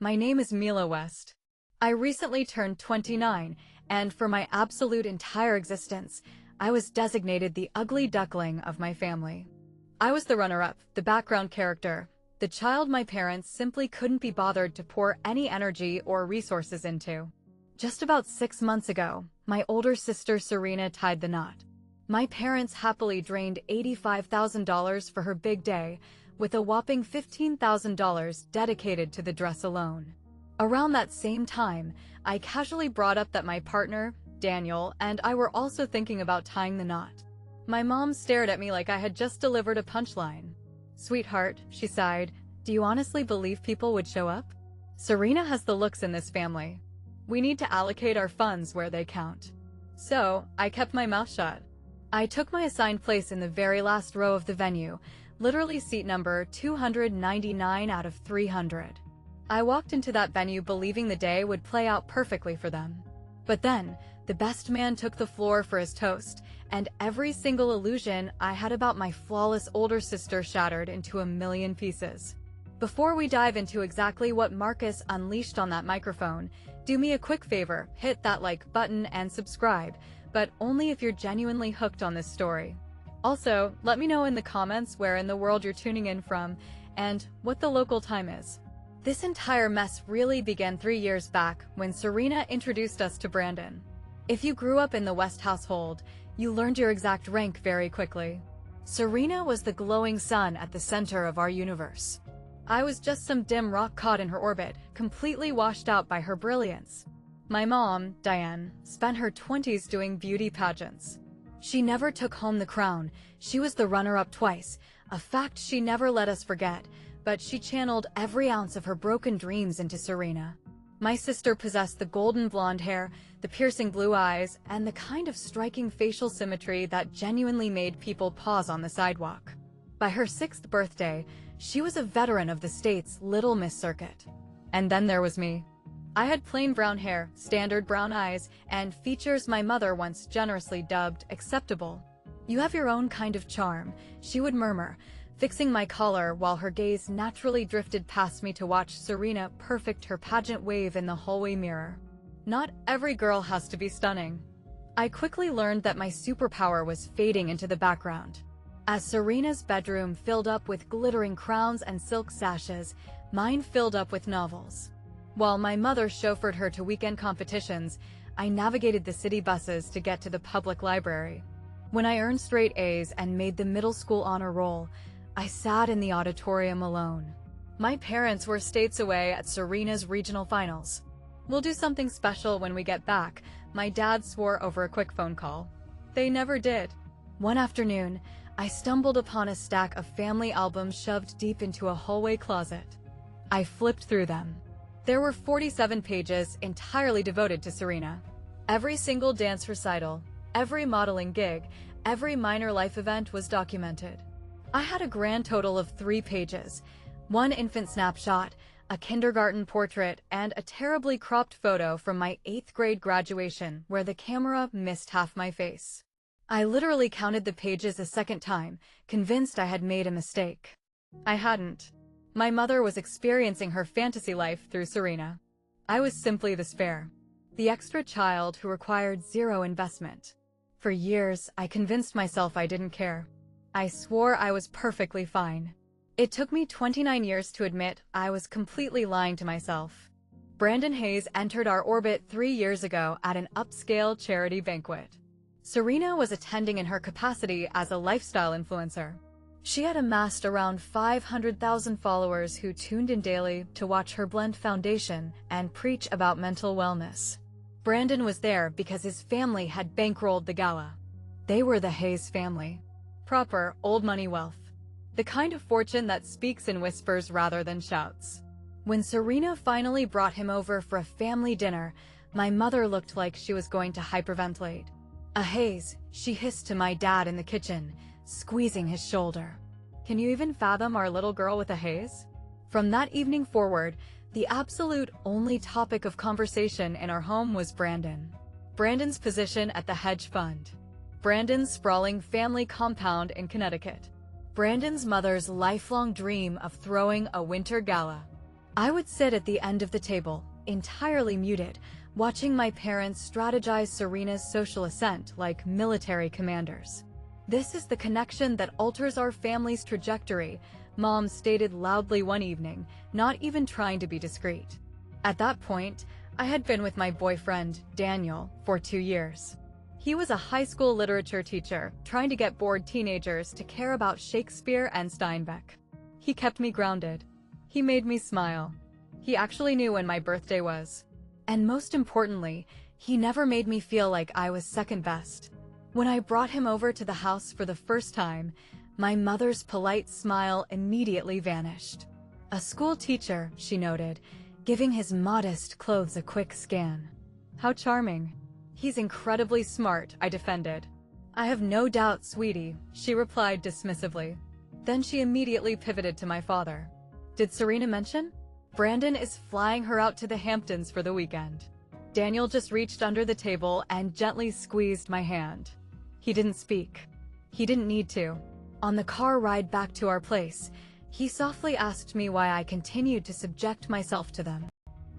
My name is Mila West. I recently turned 29, and for my absolute entire existence, I was designated the ugly duckling of my family. I was the runner-up, the background character, the child my parents simply couldn't be bothered to pour any energy or resources into. Just about 6 months ago, my older sister Serena tied the knot. My parents happily drained $85,000 for her big day, with a whopping $15,000 dedicated to the dress alone. Around that same time, I casually brought up that my partner, Daniel, and I were also thinking about tying the knot. My mom stared at me like I had just delivered a punchline. "Sweetheart," she sighed, "do you honestly believe people would show up? Serena has the looks in this family. We need to allocate our funds where they count." So, I kept my mouth shut. I took my assigned place in the very last row of the venue, literally seat number 299 out of 300. I walked into that venue believing the day would play out perfectly for them. But then, the best man took the floor for his toast, and every single illusion I had about my flawless older sister shattered into a million pieces. Before we dive into exactly what Marcus unleashed on that microphone, do me a quick favor, hit that like button and subscribe, but only if you're genuinely hooked on this story. Also, let me know in the comments where in the world you're tuning in from, and what the local time is. This entire mess really began 3 years back when Serena introduced us to Brandon. If you grew up in the West household, you learned your exact rank very quickly. Serena was the glowing sun at the center of our universe. I was just some dim rock caught in her orbit, completely washed out by her brilliance. My mom, Diane, spent her 20s doing beauty pageants. She never took home the crown. She was the runner-up twice, a fact she never let us forget, but she channeled every ounce of her broken dreams into Serena. My sister possessed the golden blonde hair, the piercing blue eyes, and the kind of striking facial symmetry that genuinely made people pause on the sidewalk. By her 6th birthday, she was a veteran of the state's Little Miss circuit. And then there was me. I had plain brown hair, standard brown eyes, and features my mother once generously dubbed acceptable. "You have your own kind of charm," she would murmur, fixing my collar while her gaze naturally drifted past me to watch Serena perfect her pageant wave in the hallway mirror. Not every girl has to be stunning. I quickly learned that my superpower was fading into the background. As Serena's bedroom filled up with glittering crowns and silk sashes, mine filled up with novels. While my mother chauffeured her to weekend competitions, I navigated the city buses to get to the public library. When I earned straight A's and made the middle school honor roll, I sat in the auditorium alone. My parents were states away at Serena's regional finals. "We'll do something special when we get back," my dad swore over a quick phone call. They never did. One afternoon, I stumbled upon a stack of family albums shoved deep into a hallway closet. I flipped through them. There were 47 pages entirely devoted to Serena. Every single dance recital, every modeling gig, every minor life event was documented. I had a grand total of 3 pages, 1 infant snapshot, a kindergarten portrait, and a terribly cropped photo from my 8th grade graduation where the camera missed half my face. I literally counted the pages a second time, convinced I had made a mistake. I hadn't. My mother was experiencing her fantasy life through Serena. I was simply the spare, the extra child who required zero investment. For years, I convinced myself I didn't care. I swore I was perfectly fine. It took me 29 years to admit I was completely lying to myself. Brandon Hayes entered our orbit 3 years ago at an upscale charity banquet. Serena was attending in her capacity as a lifestyle influencer. She had amassed around 500,000 followers who tuned in daily to watch her blend foundation and preach about mental wellness. Brandon was there because his family had bankrolled the gala. They were the Hayes family. Proper, old money wealth. The kind of fortune that speaks in whispers rather than shouts. When Serena finally brought him over for a family dinner, my mother looked like she was going to hyperventilate. "A Hayes," she hissed to my dad in the kitchen, squeezing his shoulder. "Can you even fathom our little girl with a Hayes?" From that evening forward, the absolute only topic of conversation in our home was Brandon. Brandon's position at the hedge fund. Brandon's sprawling family compound in Connecticut. Brandon's mother's lifelong dream of throwing a winter gala. I would sit at the end of the table, entirely muted, watching my parents strategize Serena's social ascent like military commanders. "This is the connection that alters our family's trajectory," Mom stated loudly one evening, not even trying to be discreet. At that point, I had been with my boyfriend, Daniel, for 2 years. He was a high school literature teacher, trying to get bored teenagers to care about Shakespeare and Steinbeck. He kept me grounded. He made me smile. He actually knew when my birthday was. And most importantly, he never made me feel like I was second best. When I brought him over to the house for the first time, my mother's polite smile immediately vanished. "A school teacher," she noted, giving his modest clothes a quick scan. "How charming." "He's incredibly smart," I defended. "I have no doubt, sweetie," she replied dismissively. Then she immediately pivoted to my father. "Did Serena mention? Brandon is flying her out to the Hamptons for the weekend." Daniel just reached under the table and gently squeezed my hand. He didn't speak. He didn't need to. On the car ride back to our place, he softly asked me why I continued to subject myself to them.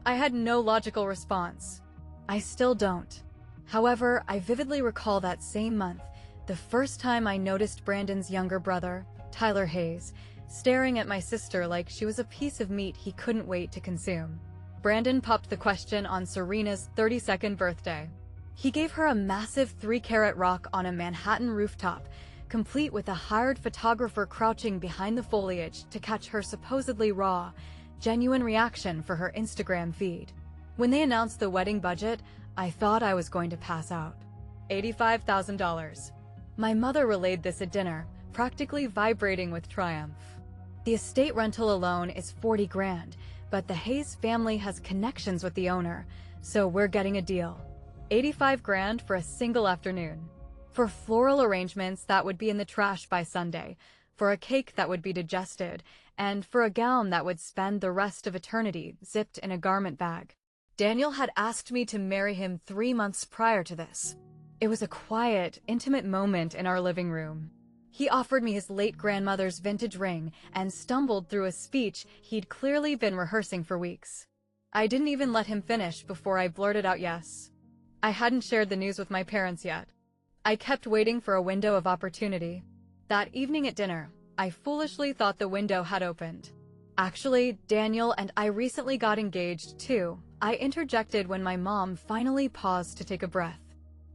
I had no logical response. I still don't. However, I vividly recall that same month, the first time I noticed Brandon's younger brother, Tyler Hayes, staring at my sister like she was a piece of meat he couldn't wait to consume. Brandon popped the question on Serena's 32nd birthday. He gave her a massive 3-carat rock on a Manhattan rooftop, complete with a hired photographer crouching behind the foliage to catch her supposedly raw, genuine reaction for her Instagram feed. When they announced the wedding budget, I thought I was going to pass out. $85,000. My mother relayed this at dinner, practically vibrating with triumph. The estate rental alone is 40 grand, but the Hayes family has connections with the owner, so we're getting a deal. 85 grand for a single afternoon. For floral arrangements that would be in the trash by Sunday, for a cake that would be digested, and for a gown that would spend the rest of eternity zipped in a garment bag. Daniel had asked me to marry him 3 months prior to this. It was a quiet, intimate moment in our living room. He offered me his late grandmother's vintage ring and stumbled through a speech he'd clearly been rehearsing for weeks. I didn't even let him finish before I blurted out yes. I hadn't shared the news with my parents yet. I kept waiting for a window of opportunity. That evening at dinner, I foolishly thought the window had opened. "Actually, Daniel and I recently got engaged too," I interjected when my mom finally paused to take a breath.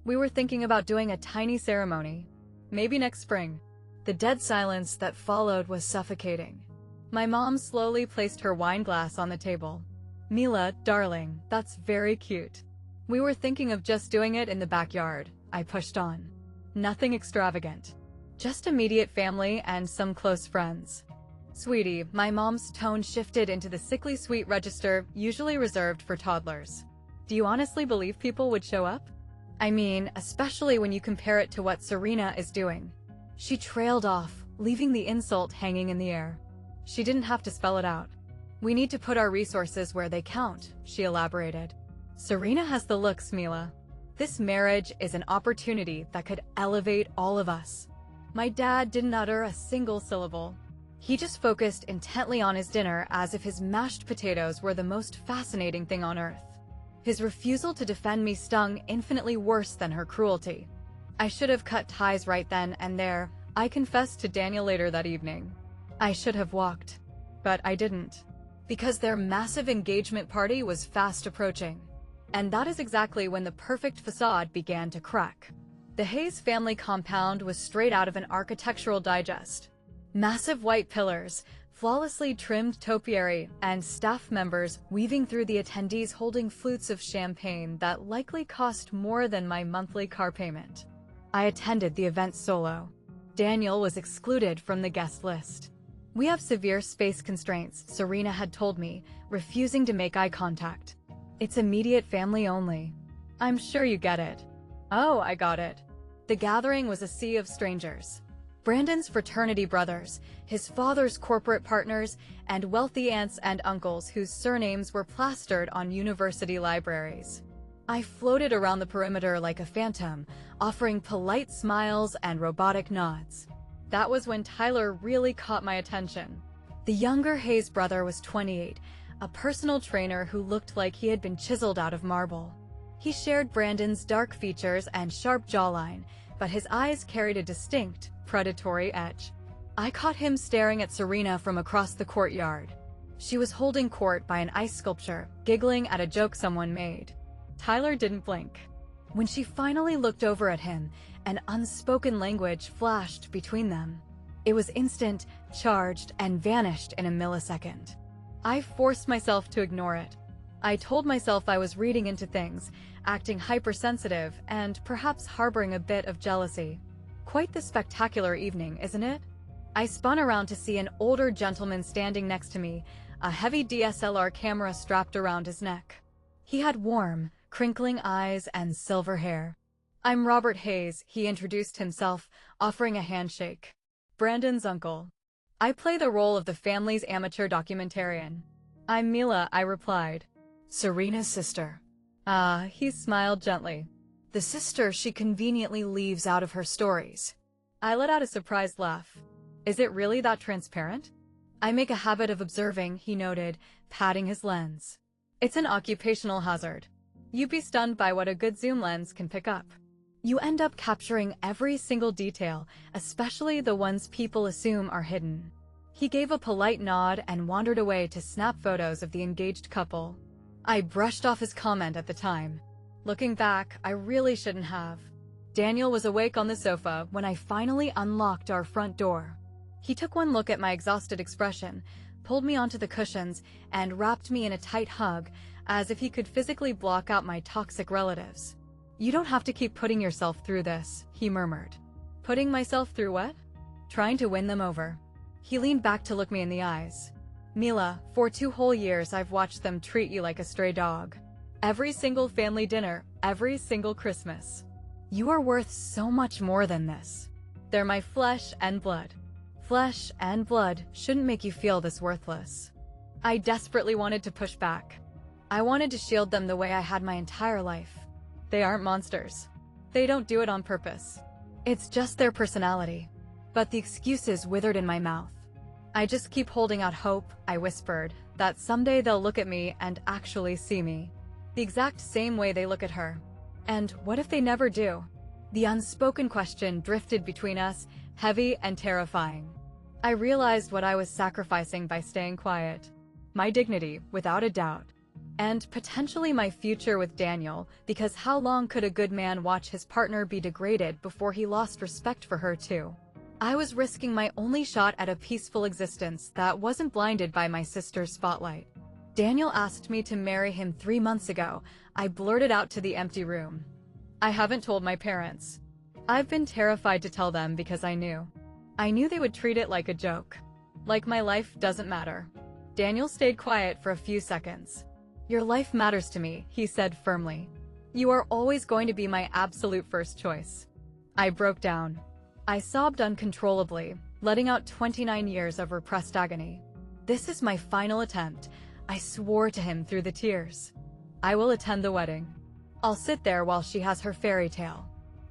"We were thinking about doing a tiny ceremony. Maybe next spring." The dead silence that followed was suffocating. My mom slowly placed her wine glass on the table. "Mila, darling, that's very cute. We were thinking of just doing it in the backyard," I pushed on. "Nothing extravagant. Just immediate family and some close friends." "Sweetie," my mom's tone shifted into the sickly sweet register usually reserved for toddlers. "Do you honestly believe people would show up? I mean, especially when you compare it to what Serena is doing." She trailed off, leaving the insult hanging in the air. She didn't have to spell it out. "We need to put our resources where they count," she elaborated. "Serena has the looks, Mila. This marriage is an opportunity that could elevate all of us." My dad didn't utter a single syllable. He just focused intently on his dinner as if his mashed potatoes were the most fascinating thing on earth. His refusal to defend me stung infinitely worse than her cruelty. I should have cut ties right then and there, I confessed to Daniel later that evening. I should have walked. But I didn't. Because their massive engagement party was fast approaching. And that is exactly when the perfect facade began to crack. The Hayes family compound was straight out of an Architectural Digest. Massive white pillars, flawlessly trimmed topiary, and staff members weaving through the attendees holding flutes of champagne that likely cost more than my monthly car payment. I attended the event solo. Daniel was excluded from the guest list. "We have severe space constraints," Serena had told me, refusing to make eye contact. "It's immediate family only." "I'm sure you get it." Oh, I got it. The gathering was a sea of strangers. Brandon's fraternity brothers, his father's corporate partners, and wealthy aunts and uncles whose surnames were plastered on university libraries. I floated around the perimeter like a phantom, offering polite smiles and robotic nods. That was when Tyler really caught my attention. The younger Hayes brother was 28, a personal trainer who looked like he had been chiseled out of marble. He shared Brandon's dark features and sharp jawline, but his eyes carried a distinct, predatory edge. I caught him staring at Serena from across the courtyard. She was holding court by an ice sculpture, giggling at a joke someone made. Tyler didn't blink. When she finally looked over at him, an unspoken language flashed between them. It was instant, charged, and vanished in a millisecond. I forced myself to ignore it. I told myself I was reading into things, acting hypersensitive, and perhaps harboring a bit of jealousy. Quite the spectacular evening, isn't it? I spun around to see an older gentleman standing next to me, a heavy DSLR camera strapped around his neck. He had warm, crinkling eyes and silver hair. "I'm Robert Hayes," he introduced himself, offering a handshake. "Brandon's uncle. I play the role of the family's amateur documentarian." "I'm Mila," I replied. "Serena's sister." "Ah," he smiled gently. "The sister she conveniently leaves out of her stories." I let out a surprised laugh. "Is it really that transparent?" "I make a habit of observing," he noted, patting his lens. "It's an occupational hazard. You'd be stunned by what a good zoom lens can pick up. You end up capturing every single detail, especially the ones people assume are hidden." He gave a polite nod and wandered away to snap photos of the engaged couple. I brushed off his comment at the time. Looking back, I really shouldn't have. Daniel was awake on the sofa when I finally unlocked our front door. He took one look at my exhausted expression, pulled me onto the cushions, and wrapped me in a tight hug, as if he could physically block out my toxic relatives. "You don't have to keep putting yourself through this," he murmured. "Putting myself through what?" "Trying to win them over." He leaned back to look me in the eyes. "Mila, for 2 whole years I've watched them treat you like a stray dog. Every single family dinner, every single Christmas. You are worth so much more than this. They're my flesh and blood. Flesh and blood shouldn't make you feel this worthless." I desperately wanted to push back. I wanted to shield them the way I had my entire life. They aren't monsters. They don't do it on purpose. It's just their personality. But the excuses withered in my mouth. "I just keep holding out hope," I whispered, "that someday they'll look at me and actually see me. The exact same way they look at her. And what if they never do?" The unspoken question drifted between us, heavy and terrifying. I realized what I was sacrificing by staying quiet. My dignity, without a doubt. And potentially my future with Daniel, because how long could a good man watch his partner be degraded before he lost respect for her too? I was risking my only shot at a peaceful existence that wasn't blinded by my sister's spotlight. "Daniel asked me to marry him 3 months ago," I blurted out to the empty room. "I haven't told my parents. I've been terrified to tell them because I knew they would treat it like a joke. Like my life doesn't matter." Daniel stayed quiet for a few seconds. "Your life matters to me," he said firmly. "You are always going to be my absolute first choice." I broke down. I sobbed uncontrollably, letting out 29 years of repressed agony. "This is my final attempt," I swore to him through the tears. "I will attend the wedding. I'll sit there while she has her fairy tale.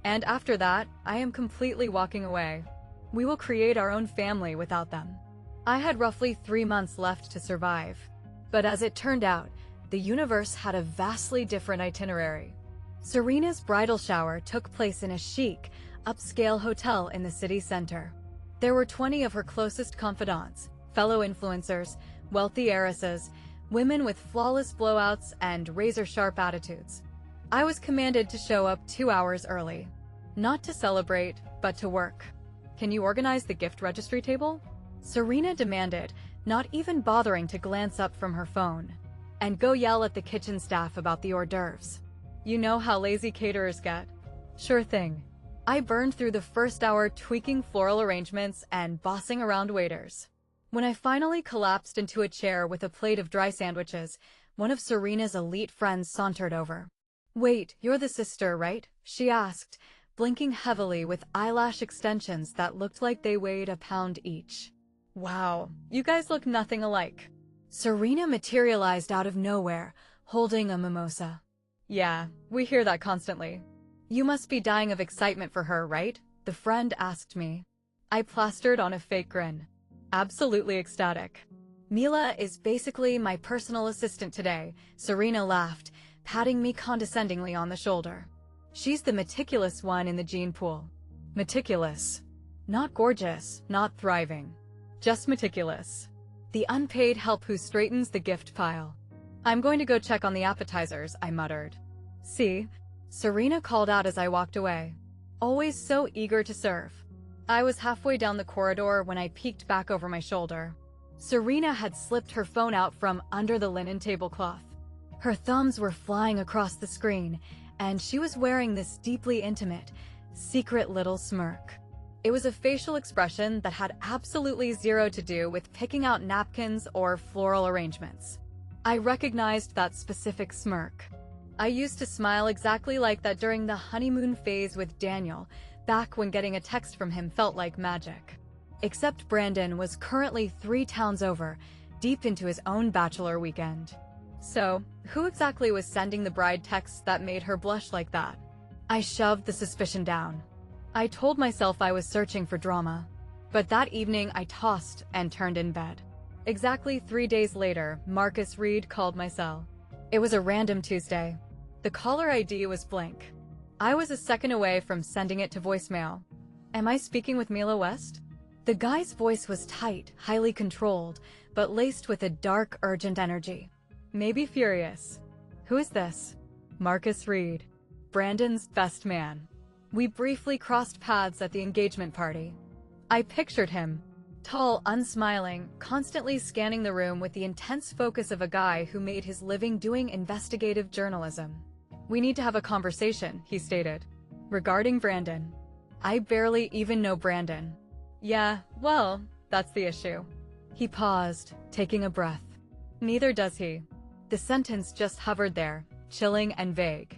And after that, I am completely walking away. We will create our own family without them." I had roughly 3 months left to survive. But as it turned out, the universe had a vastly different itinerary. Serena's bridal shower took place in a chic, upscale hotel in the city center. There were 20 of her closest confidants, fellow influencers, wealthy heiresses, women with flawless blowouts and razor-sharp attitudes. I was commanded to show up 2 hours early. Not to celebrate, but to work. "Can you organize the gift registry table?" Serena demanded, not even bothering to glance up from her phone. "And go yell at the kitchen staff about the hors d'oeuvres. You know how lazy caterers get." "Sure thing." I burned through the first hour tweaking floral arrangements and bossing around waiters. When I finally collapsed into a chair with a plate of dry sandwiches, one of Serena's elite friends sauntered over. "Wait, you're the sister, right?" she asked, blinking heavily with eyelash extensions that looked like they weighed a pound each. "Wow, you guys look nothing alike." Serena materialized out of nowhere, holding a mimosa. "Yeah, we hear that constantly." "You must be dying of excitement for her, right?" the friend asked me. I plastered on a fake grin. "Absolutely ecstatic." Mila is basically my personal assistant today, Serena laughed, patting me condescendingly on the shoulder. She's the meticulous one in the gene pool. Meticulous. Not gorgeous, not thriving. Just meticulous. The unpaid help who straightens the gift pile. I'm going to go check on the appetizers, I muttered. See? Serena called out as I walked away. Always so eager to serve. I was halfway down the corridor when I peeked back over my shoulder. Serena had slipped her phone out from under the linen tablecloth. Her thumbs were flying across the screen, and she was wearing this deeply intimate, secret little smirk. It was a facial expression that had absolutely zero to do with picking out napkins or floral arrangements. I recognized that specific smirk. I used to smile exactly like that during the honeymoon phase with Daniel, back when getting a text from him felt like magic. Except Brandon was currently 3 towns over, deep into his own bachelor weekend. So, who exactly was sending the bride texts that made her blush like that? I shoved the suspicion down. I told myself I was searching for drama. But that evening I tossed and turned in bed. Exactly 3 days later, Marcus Reed called my cell. It was a random Tuesday. The caller ID was blank. I was a second away from sending it to voicemail. Am I speaking with Mila West? The guy's voice was tight, highly controlled, but laced with a dark, urgent energy. Maybe furious. Who is this? Marcus Reed. Brandon's best man. We briefly crossed paths at the engagement party. I pictured him. Tall, unsmiling, constantly scanning the room with the intense focus of a guy who made his living doing investigative journalism. We need to have a conversation, he stated. Regarding Brandon. I barely even know Brandon. Yeah, well, that's the issue. He paused, taking a breath. Neither does he. The sentence just hovered there, chilling and vague.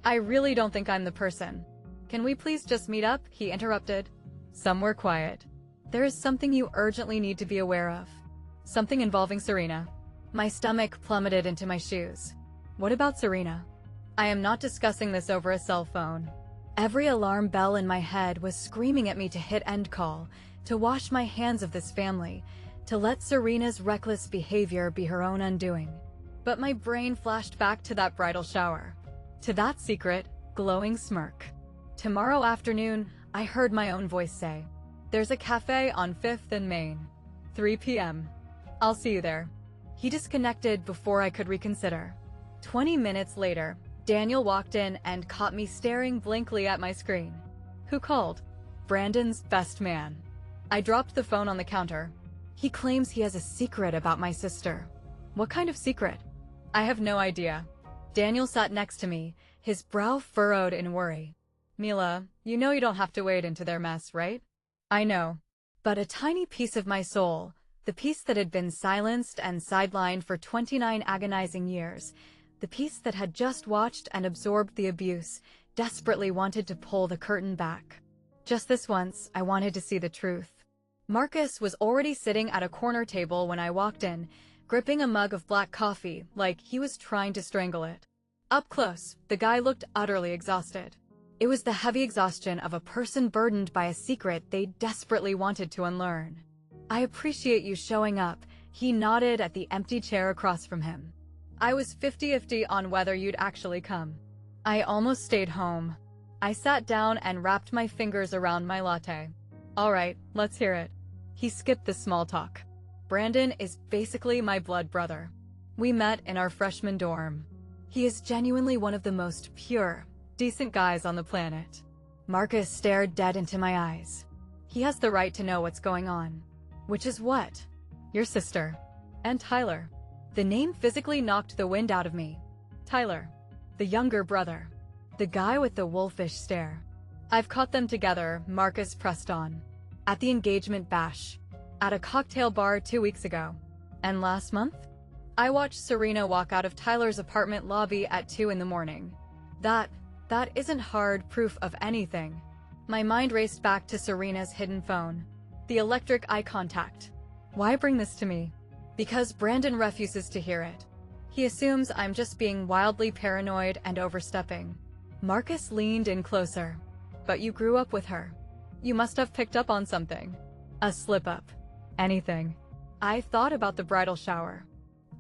I really don't think I'm the person. Can we please just meet up? He interrupted. Somewhere quiet. There is something you urgently need to be aware of. Something involving Serena. My stomach plummeted into my shoes. What about Serena? I am not discussing this over a cell phone. Every alarm bell in my head was screaming at me to hit end call, to wash my hands of this family, to let Serena's reckless behavior be her own undoing. But my brain flashed back to that bridal shower. To that secret, glowing smirk. Tomorrow afternoon, I heard my own voice say, "There's a cafe on 5th and Main. 3 p.m. I'll see you there." He disconnected before I could reconsider. 20 minutes later, Daniel walked in and caught me staring blankly at my screen. Who called? Brandon's best man. I dropped the phone on the counter. He claims he has a secret about my sister. What kind of secret? I have no idea. Daniel sat next to me, his brow furrowed in worry. Mila, you know you don't have to wade into their mess, right? I know. But a tiny piece of my soul, the piece that had been silenced and sidelined for 29 agonizing years, the piece that had just watched and absorbed the abuse, desperately wanted to pull the curtain back. Just this once, I wanted to see the truth. Marcus was already sitting at a corner table when I walked in, gripping a mug of black coffee like he was trying to strangle it. Up close, the guy looked utterly exhausted. It was the heavy exhaustion of a person burdened by a secret they desperately wanted to unlearn. I appreciate you showing up, he nodded at the empty chair across from him. I was 50-50 on whether you'd actually come. I almost stayed home. I sat down and wrapped my fingers around my latte. All right, let's hear it. He skipped the small talk. Brandon is basically my blood brother. We met in our freshman dorm. He is genuinely one of the most pure, decent guys on the planet. Marcus stared dead into my eyes. He has the right to know what's going on. Which is what? Your sister. And Tyler. The name physically knocked the wind out of me. Tyler. The younger brother. The guy with the wolfish stare. I've caught them together, Marcus pressed on. At the engagement bash. At a cocktail bar 2 weeks ago. And last month? I watched Serena walk out of Tyler's apartment lobby at 2 in the morning. That isn't hard proof of anything. My mind raced back to Serena's hidden phone. The electric eye contact. Why bring this to me? Because Brandon refuses to hear it. He assumes I'm just being wildly paranoid and overstepping. Marcus leaned in closer. But you grew up with her. You must have picked up on something. A slip-up. Anything. I thought about the bridal shower.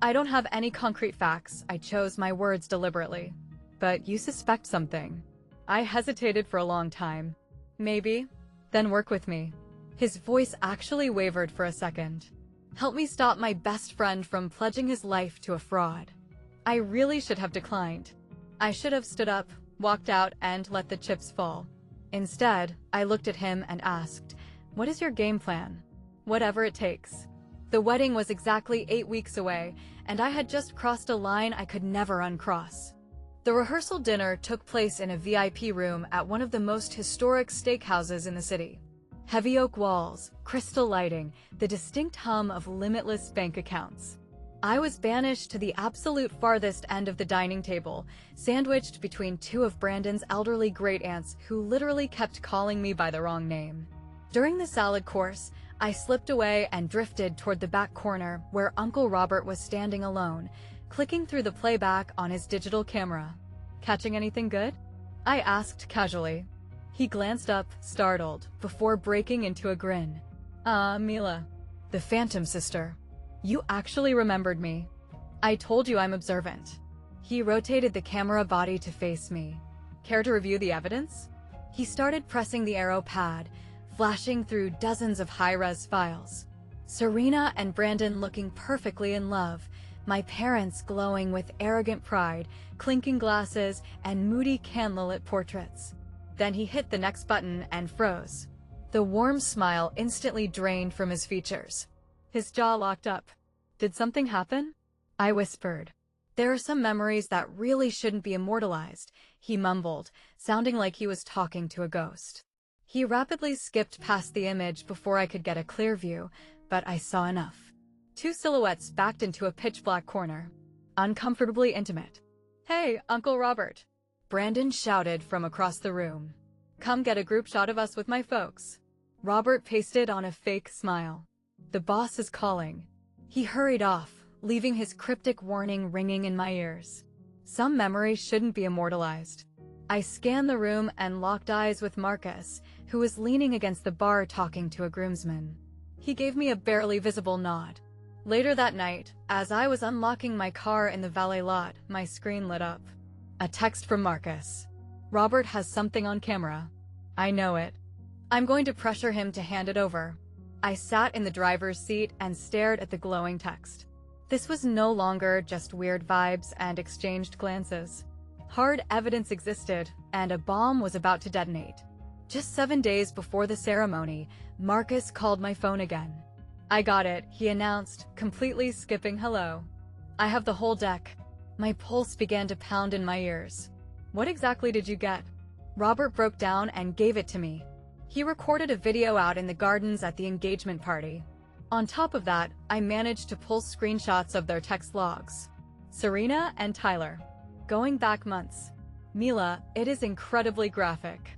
I don't have any concrete facts. I chose my words deliberately. But you suspect something. I hesitated for a long time. Maybe? Then work with me. His voice actually wavered for a second. Help me stop my best friend from pledging his life to a fraud. I really should have declined. I should have stood up, walked out, and let the chips fall. Instead, I looked at him and asked, "What is your game plan?" "Whatever it takes." The wedding was exactly 8 weeks away, and I had just crossed a line I could never uncross. The rehearsal dinner took place in a VIP room at one of the most historic steakhouses in the city. Heavy oak walls, crystal lighting, the distinct hum of limitless bank accounts. I was banished to the absolute farthest end of the dining table, sandwiched between two of Brandon's elderly great-aunts who literally kept calling me by the wrong name. During the salad course, I slipped away and drifted toward the back corner where Uncle Robert was standing alone, clicking through the playback on his digital camera. "Catching anything good?" I asked casually. He glanced up, startled, before breaking into a grin. "Ah, Mila. The Phantom Sister. You actually remembered me. I told you I'm observant." He rotated the camera body to face me. "Care to review the evidence?" He started pressing the arrow pad, flashing through dozens of high-res files. Serena and Brandon looking perfectly in love, my parents glowing with arrogant pride, clinking glasses, and moody candlelit portraits. Then he hit the next button and froze. The warm smile instantly drained from his features. His jaw locked up. "Did something happen?" I whispered. "There are some memories that really shouldn't be immortalized," he mumbled, sounding like he was talking to a ghost. He rapidly skipped past the image before I could get a clear view, but I saw enough. Two silhouettes backed into a pitch-black corner. Uncomfortably intimate. "Hey, Uncle Robert!" Brandon shouted from across the room. "Come get a group shot of us with my folks." Robert pasted on a fake smile. "The boss is calling." He hurried off, leaving his cryptic warning ringing in my ears. Some memories shouldn't be immortalized. I scanned the room and locked eyes with Marcus, who was leaning against the bar talking to a groomsman. He gave me a barely visible nod. Later that night, as I was unlocking my car in the valet lot, my screen lit up. A text from Marcus. "Robert has something on camera. I know it. I'm going to pressure him to hand it over." I sat in the driver's seat and stared at the glowing text. This was no longer just weird vibes and exchanged glances. Hard evidence existed, and a bomb was about to detonate. Just 7 days before the ceremony, Marcus called my phone again. "I got it," he announced, completely skipping hello. "I have the whole deck." My pulse began to pound in my ears. "What exactly did you get?" Robert broke down and gave it to me. He recorded a video out in the gardens at the engagement party. On top of that, I managed to pull screenshots of their text logs. Serena and Tyler. Going back months. "Mila, it is incredibly graphic."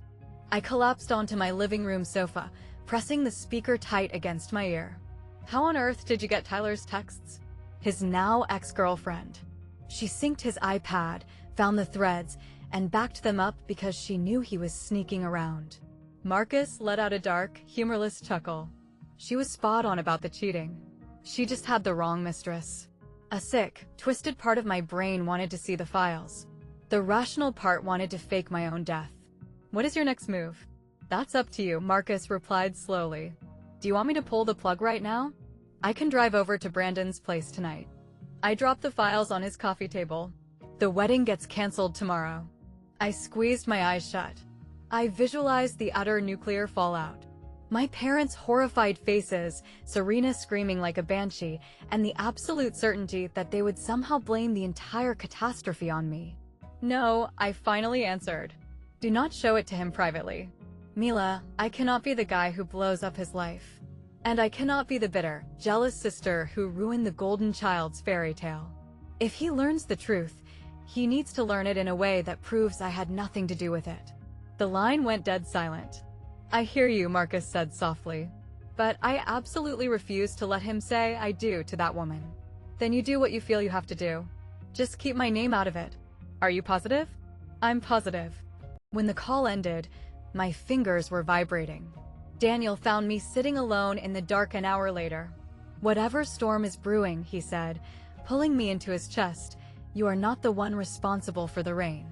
I collapsed onto my living room sofa, pressing the speaker tight against my ear. "How on earth did you get Tyler's texts?" His now ex-girlfriend. She synced his iPad, found the threads, and backed them up because she knew he was sneaking around. Marcus let out a dark, humorless chuckle. She was spot on about the cheating. She just had the wrong mistress. A sick, twisted part of my brain wanted to see the files. The rational part wanted to fake my own death. "What is your next move?" "That's up to you," Marcus replied slowly. "Do you want me to pull the plug right now? I can drive over to Brandon's place tonight." I dropped the files on his coffee table. "The wedding gets canceled tomorrow." I squeezed my eyes shut. I visualized the utter nuclear fallout. My parents' horrified faces, Serena screaming like a banshee, and the absolute certainty that they would somehow blame the entire catastrophe on me. "No," I finally answered. "Do not show it to him privately." "Mila, I cannot be the guy who blows up his life. And I cannot be the bitter, jealous sister who ruined the golden child's fairy tale. If he learns the truth, he needs to learn it in a way that proves I had nothing to do with it." The line went dead silent. "I hear you," Marcus said softly. "But I absolutely refuse to let him say I do to that woman." "Then you do what you feel you have to do. Just keep my name out of it." "Are you positive?" "I'm positive." When the call ended, my fingers were vibrating. Daniel found me sitting alone in the dark an hour later. "Whatever storm is brewing," he said, pulling me into his chest, "you are not the one responsible for the rain."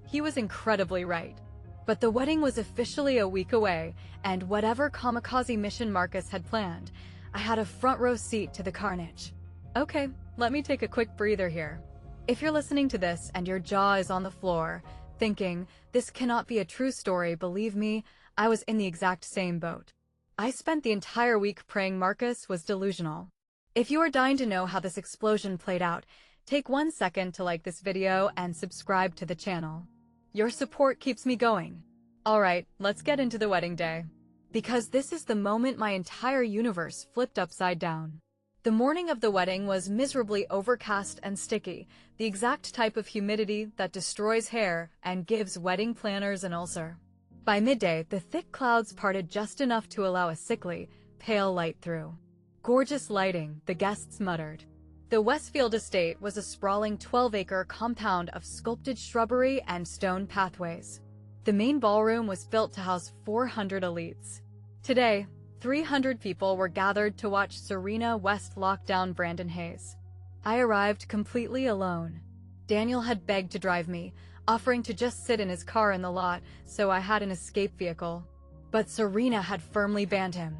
He was incredibly right. But the wedding was officially a week away, and whatever kamikaze mission Marcus had planned, I had a front row seat to the carnage. Okay, let me take a quick breather here. If you're listening to this and your jaw is on the floor, thinking, "This cannot be a true story," believe me, I was in the exact same boat. I spent the entire week praying Marcus was delusional. If you are dying to know how this explosion played out, take 1 second to like this video and subscribe to the channel. Your support keeps me going. Alright, let's get into the wedding day. Because this is the moment my entire universe flipped upside down. The morning of the wedding was miserably overcast and sticky, the exact type of humidity that destroys hair and gives wedding planners an ulcer. By midday, the thick clouds parted just enough to allow a sickly, pale light through. "Gorgeous lighting," the guests muttered. The Westfield estate was a sprawling 12-acre compound of sculpted shrubbery and stone pathways. The main ballroom was built to house 400 elites. Today, 300 people were gathered to watch Serena West lock down Brandon Hayes. I arrived completely alone. Daniel had begged to drive me, offering to just sit in his car in the lot so I had an escape vehicle. But Serena had firmly banned him.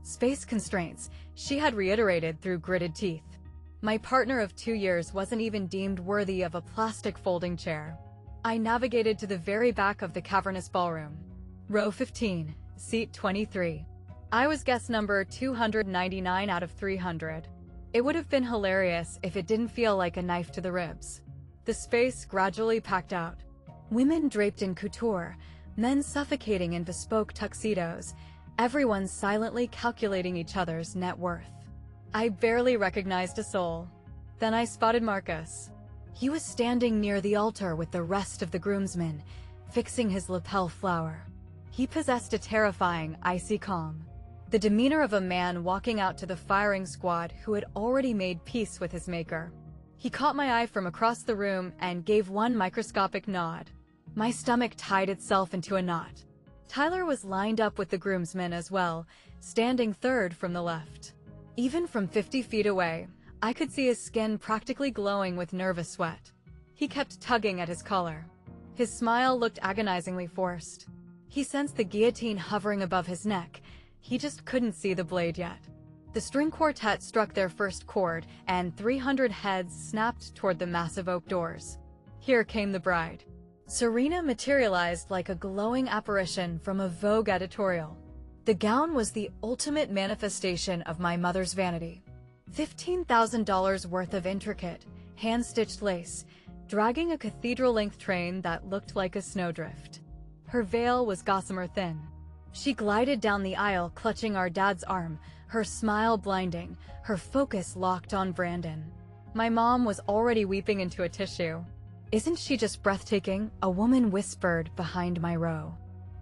Space constraints, she had reiterated through gritted teeth. My partner of 2 years wasn't even deemed worthy of a plastic folding chair. I navigated to the very back of the cavernous ballroom. Row 15, seat 23. I was guest number 299 out of 300. It would have been hilarious if it didn't feel like a knife to the ribs. The space gradually packed out. Women draped in couture, men suffocating in bespoke tuxedos, everyone silently calculating each other's net worth. I barely recognized a soul. Then I spotted Marcus. He was standing near the altar with the rest of the groomsmen, fixing his lapel flower. He possessed a terrifying, icy calm. The demeanor of a man walking out to the firing squad who had already made peace with his maker. He caught my eye from across the room and gave one microscopic nod. My stomach tied itself into a knot. Tyler was lined up with the groomsmen as well, standing third from the left. Even from 50 feet away, I could see his skin practically glowing with nervous sweat. He kept tugging at his collar. His smile looked agonizingly forced. He sensed the guillotine hovering above his neck. He just couldn't see the blade yet. The string quartet struck their first chord, and 300 heads snapped toward the massive oak doors. Here came the bride. Serena materialized like a glowing apparition from a Vogue editorial. The gown was the ultimate manifestation of my mother's vanity. $15,000 worth of intricate, hand-stitched lace, dragging a cathedral-length train that looked like a snowdrift. Her veil was gossamer thin. She glided down the aisle clutching our dad's arm, her smile blinding, her focus locked on Brandon. My mom was already weeping into a tissue. "Isn't she just breathtaking?" a woman whispered behind my row.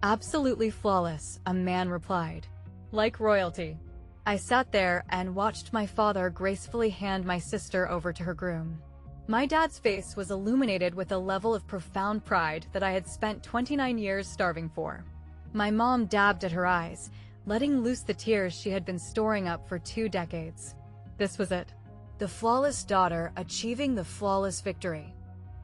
"Absolutely flawless," a man replied. "Like royalty." I sat there and watched my father gracefully hand my sister over to her groom. My dad's face was illuminated with a level of profound pride that I had spent 29 years starving for. My mom dabbed at her eyes, letting loose the tears she had been storing up for 2 decades. This was it. The flawless daughter achieving the flawless victory.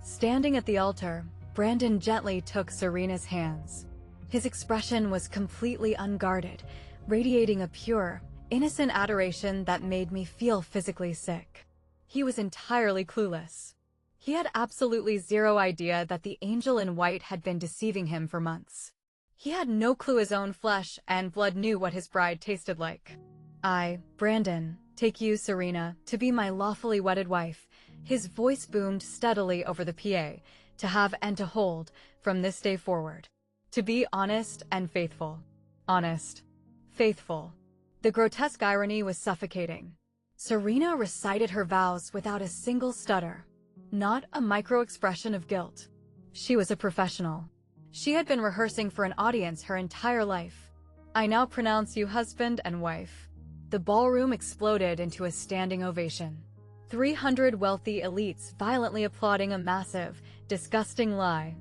Standing at the altar, Brandon gently took Serena's hands. His expression was completely unguarded, radiating a pure, innocent adoration that made me feel physically sick. He was entirely clueless. He had absolutely zero idea that the angel in white had been deceiving him for months. He had no clue his own flesh and blood knew what his bride tasted like. "I, Brandon, take you, Serena, to be my lawfully wedded wife." His voice boomed steadily over the PA, "to have and to hold, from this day forward. To be honest and faithful." Honest. Faithful. The grotesque irony was suffocating. Serena recited her vows without a single stutter. Not a micro-expression of guilt. She was a professional. She had been rehearsing for an audience her entire life. "I now pronounce you husband and wife." The ballroom exploded into a standing ovation. 300 wealthy elites violently applauding a massive, disgusting lie.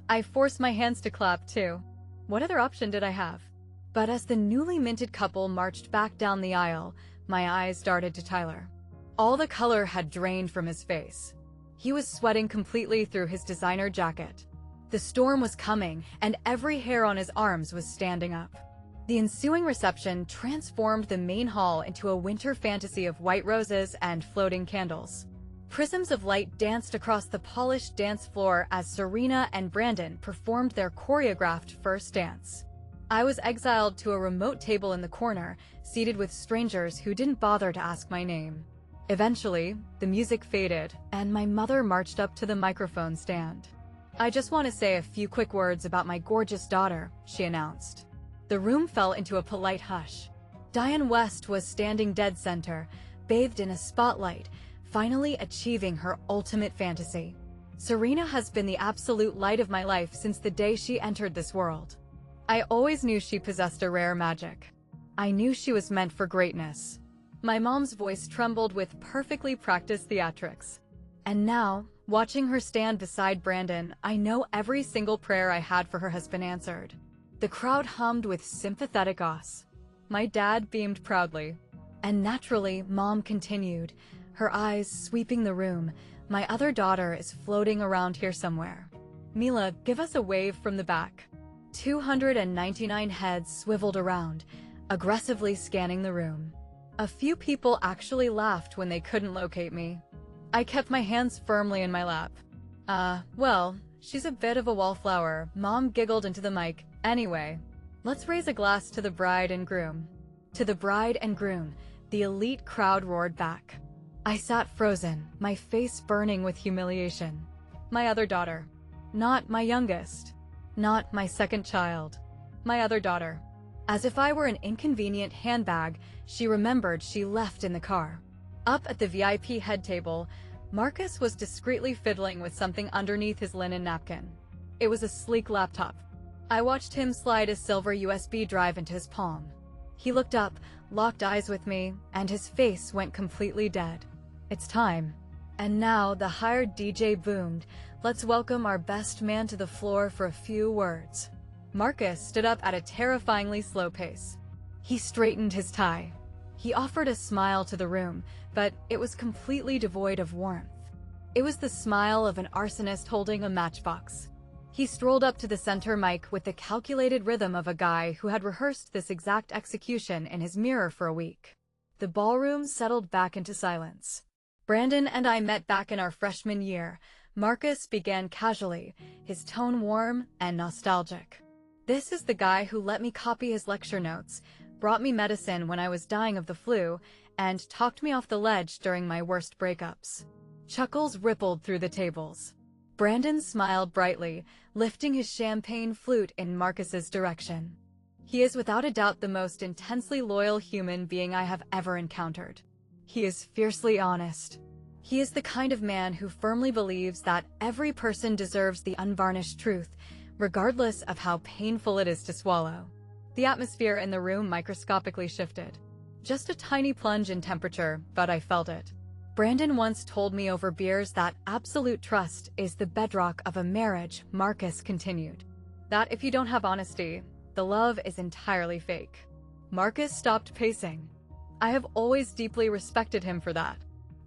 I forced my hands to clap too. What other option did I have? But as the newly minted couple marched back down the aisle, My eyes darted to Tyler. All the color had drained from his face. He was sweating completely through his designer jacket. The storm was coming, and every hair on his arms was standing up. The ensuing reception transformed the main hall into a winter fantasy of white roses and floating candles. Prisms of light danced across the polished dance floor as Serena and Brandon performed their choreographed first dance. I was exiled to a remote table in the corner, seated with strangers who didn't bother to ask my name. Eventually, the music faded, and my mother marched up to the microphone stand. "I just want to say a few quick words about my gorgeous daughter," she announced. The room fell into a polite hush. Diane West was standing dead center, bathed in a spotlight, finally achieving her ultimate fantasy. "Serena has been the absolute light of my life since the day she entered this world. I always knew she possessed a rare magic. I knew she was meant for greatness." My mom's voice trembled with perfectly practiced theatrics. And now, watching her stand beside Brandon, I know every single prayer I had for her has been answered. The crowd hummed with sympathetic awe. My dad beamed proudly. And naturally, Mom continued, her eyes sweeping the room. "My other daughter is floating around here somewhere. Mila, give us a wave from the back." 299 heads swiveled around, aggressively scanning the room. A few people actually laughed when they couldn't locate me. I kept my hands firmly in my lap. Well, she's a bit of a wallflower," Mom giggled into the mic. "Anyway, let's raise a glass to the bride and groom." "To the bride and groom," the elite crowd roared back. I sat frozen, my face burning with humiliation. My other daughter. Not my youngest. Not my second child. My other daughter. As if I were an inconvenient handbag, she remembered she left in the car. Up at the VIP head table, Marcus was discreetly fiddling with something underneath his linen napkin. It was a sleek laptop. I watched him slide a silver USB drive into his palm. He looked up, locked eyes with me, and his face went completely dead. "It's time." And now the hired DJ boomed, "Let's welcome our best man to the floor for a few words." Marcus stood up at a terrifyingly slow pace. He straightened his tie. He offered a smile to the room, but it was completely devoid of warmth. It was the smile of an arsonist holding a matchbox. He strolled up to the center mic with the calculated rhythm of a guy who had rehearsed this exact execution in his mirror for a week. The ballroom settled back into silence. "Brandon and I met back in our freshman year," Marcus began casually, his tone warm and nostalgic. "This is the guy who let me copy his lecture notes, brought me medicine when I was dying of the flu, and talked me off the ledge during my worst breakups." Chuckles rippled through the tables. Brandon smiled brightly, lifting his champagne flute in Marcus's direction. "He is without a doubt the most intensely loyal human being I have ever encountered. He is fiercely honest. He is the kind of man who firmly believes that every person deserves the unvarnished truth, regardless of how painful it is to swallow." The atmosphere in the room microscopically shifted. Just a tiny plunge in temperature, but I felt it. "Brandon once told me over beers that absolute trust is the bedrock of a marriage," Marcus continued. "That if you don't have honesty, the love is entirely fake." Marcus stopped pacing. I have always deeply respected him for that.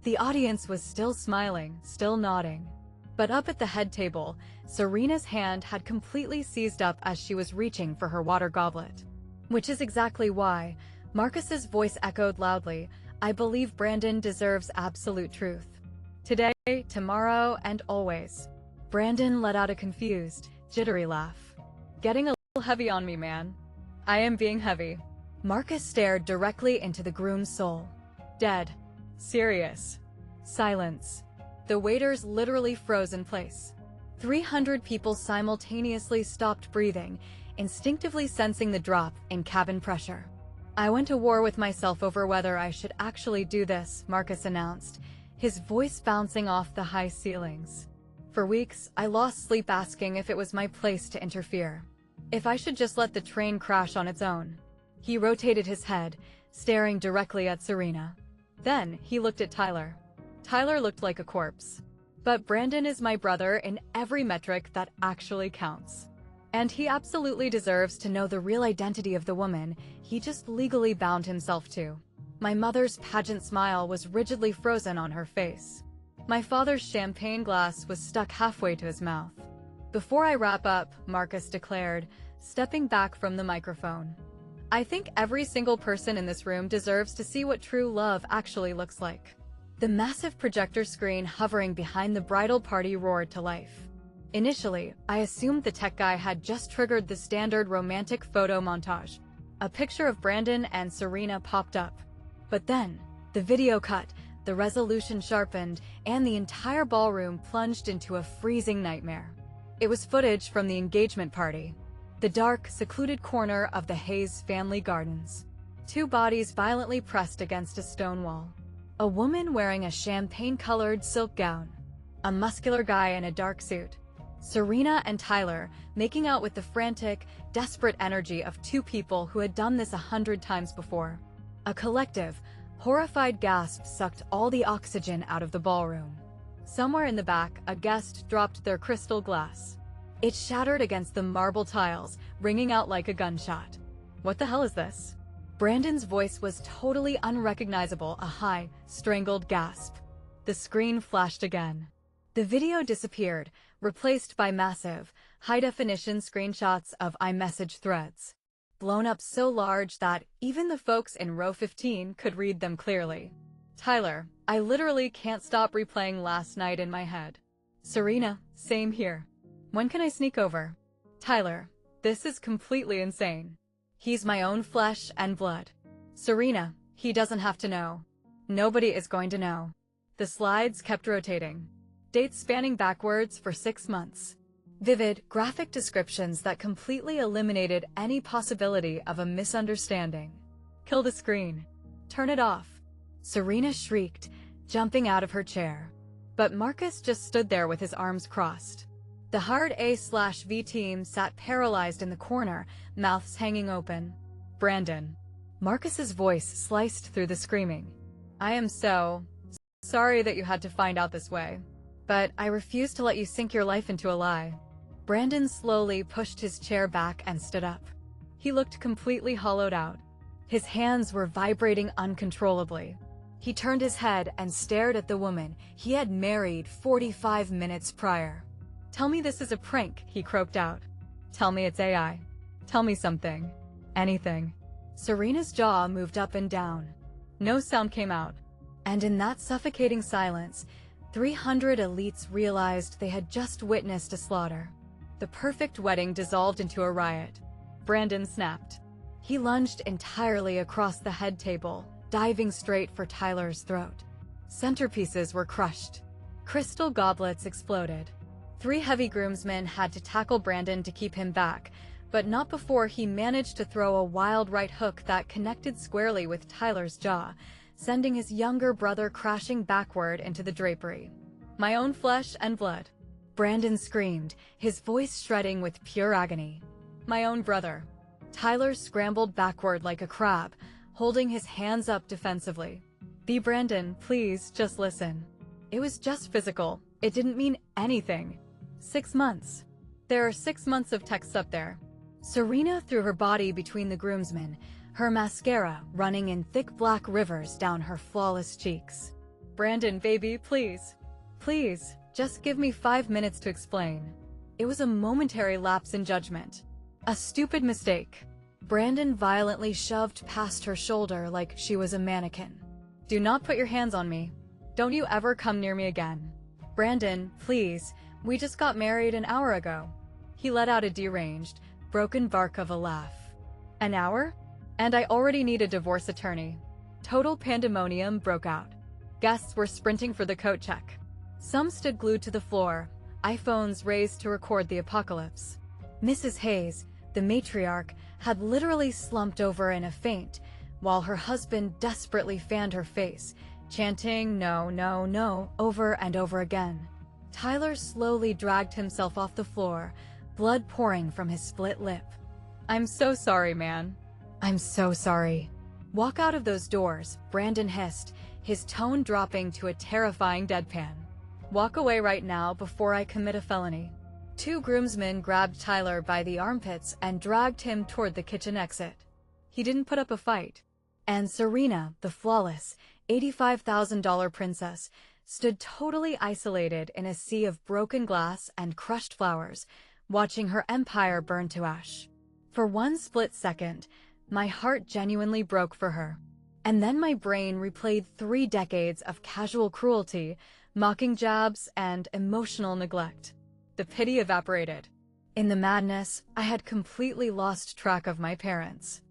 The audience was still smiling, still nodding. But up at the head table, Serena's hand had completely seized up as she was reaching for her water goblet. "Which is exactly why," Marcus's voice echoed loudly, "I believe Brandon deserves absolute truth. Today, tomorrow, and always." Brandon let out a confused, jittery laugh. "Getting a little heavy on me, man." "I am being heavy." Marcus stared directly into the groom's soul. Dead. Serious. Silence. The waiters literally froze in place. 300 people simultaneously stopped breathing, instinctively sensing the drop in cabin pressure. "I went to war with myself over whether I should actually do this," Marcus announced, his voice bouncing off the high ceilings. "For weeks, I lost sleep asking if it was my place to interfere. If I should just let the train crash on its own." He rotated his head, staring directly at Serena. Then he looked at Tyler. Tyler looked like a corpse. "But Brandon is my brother in every metric that actually counts. And he absolutely deserves to know the real identity of the woman he just legally bound himself to." My mother's pageant smile was rigidly frozen on her face. My father's champagne glass was stuck halfway to his mouth. "Before I wrap up," Marcus declared, stepping back from the microphone, "I think every single person in this room deserves to see what true love actually looks like." The massive projector screen hovering behind the bridal party roared to life. Initially, I assumed the tech guy had just triggered the standard romantic photo montage. A picture of Brandon and Serena popped up. But then, the video cut, the resolution sharpened, and the entire ballroom plunged into a freezing nightmare. It was footage from the engagement party. The dark, secluded corner of the Hayes family gardens. Two bodies violently pressed against a stone wall. A woman wearing a champagne-colored silk gown. A muscular guy in a dark suit. Serena and Tyler, making out with the frantic, desperate energy of two people who had done this 100 times before. A collective, horrified gasp sucked all the oxygen out of the ballroom. Somewhere in the back, a guest dropped their crystal glass. It shattered against the marble tiles, ringing out like a gunshot. "What the hell is this?" Brandon's voice was totally unrecognizable, a high, strangled gasp. The screen flashed again. The video disappeared, replaced by massive, high-definition screenshots of iMessage threads. Blown up so large that even the folks in row 15 could read them clearly. "Tyler, I literally can't stop replaying last night in my head." "Serena, same here. When can I sneak over?" "Tyler, this is completely insane. He's my own flesh and blood." "Serena, he doesn't have to know. Nobody is going to know." The slides kept rotating. Dates spanning backwards for 6 months. Vivid, graphic descriptions that completely eliminated any possibility of a misunderstanding. "Kill the screen. Turn it off." Serena shrieked, jumping out of her chair. But Marcus just stood there with his arms crossed. The hard A/V team sat paralyzed in the corner, mouths hanging open. "Brandon." Marcus's voice sliced through the screaming. "I am so sorry that you had to find out this way. But I refuse to let you sink your life into a lie." Brandon slowly pushed his chair back and stood up. He looked completely hollowed out. His hands were vibrating uncontrollably. He turned his head and stared at the woman he had married 45 minutes prior. "Tell me this is a prank," he croaked out. "Tell me it's AI. Tell me something. Anything." Serena's jaw moved up and down. No sound came out. And in that suffocating silence, 300 elites realized they had just witnessed a slaughter. The perfect wedding dissolved into a riot. Brandon snapped. He lunged entirely across the head table, diving straight for Tyler's throat. Centerpieces were crushed. Crystal goblets exploded. 3 heavy groomsmen had to tackle Brandon to keep him back, but not before he managed to throw a wild right hook that connected squarely with Tyler's jaw, sending his younger brother crashing backward into the drapery. "My own flesh and blood." Brandon screamed, his voice shredding with pure agony. "My own brother." Tyler scrambled backward like a crab, holding his hands up defensively. "Be Brandon, please, just listen. It was just physical. It didn't mean anything." 6 months. There are 6 months of texts up there. Serena threw her body between the groomsmen, her mascara running in thick black rivers down her flawless cheeks. "Brandon, baby, please. Please, just give me 5 minutes to explain." It was a momentary lapse in judgment. A stupid mistake. Brandon violently shoved past her shoulder like she was a mannequin. "Do not put your hands on me. Don't you ever come near me again. Brandon, please, we just got married an hour ago." He let out a deranged, broken bark of a laugh. "An hour? And I already need a divorce attorney." Total pandemonium broke out. Guests were sprinting for the coat check. Some stood glued to the floor, iPhones raised to record the apocalypse. Mrs. Hayes, the matriarch, had literally slumped over in a faint, while her husband desperately fanned her face, chanting "No, no, no" over and over again. Tyler slowly dragged himself off the floor, blood pouring from his split lip. "I'm so sorry, man. I'm so sorry." "Walk out of those doors," Brandon hissed, his tone dropping to a terrifying deadpan. "Walk away right now before I commit a felony." 2 groomsmen grabbed Tyler by the armpits and dragged him toward the kitchen exit. He didn't put up a fight. And Serena, the flawless, $85,000 princess, stood totally isolated in a sea of broken glass and crushed flowers, watching her empire burn to ash. For one split second, my heart genuinely broke for her. And then my brain replayed 3 decades of casual cruelty, mocking jabs, and emotional neglect. The pity evaporated. In the madness, I had completely lost track of my parents.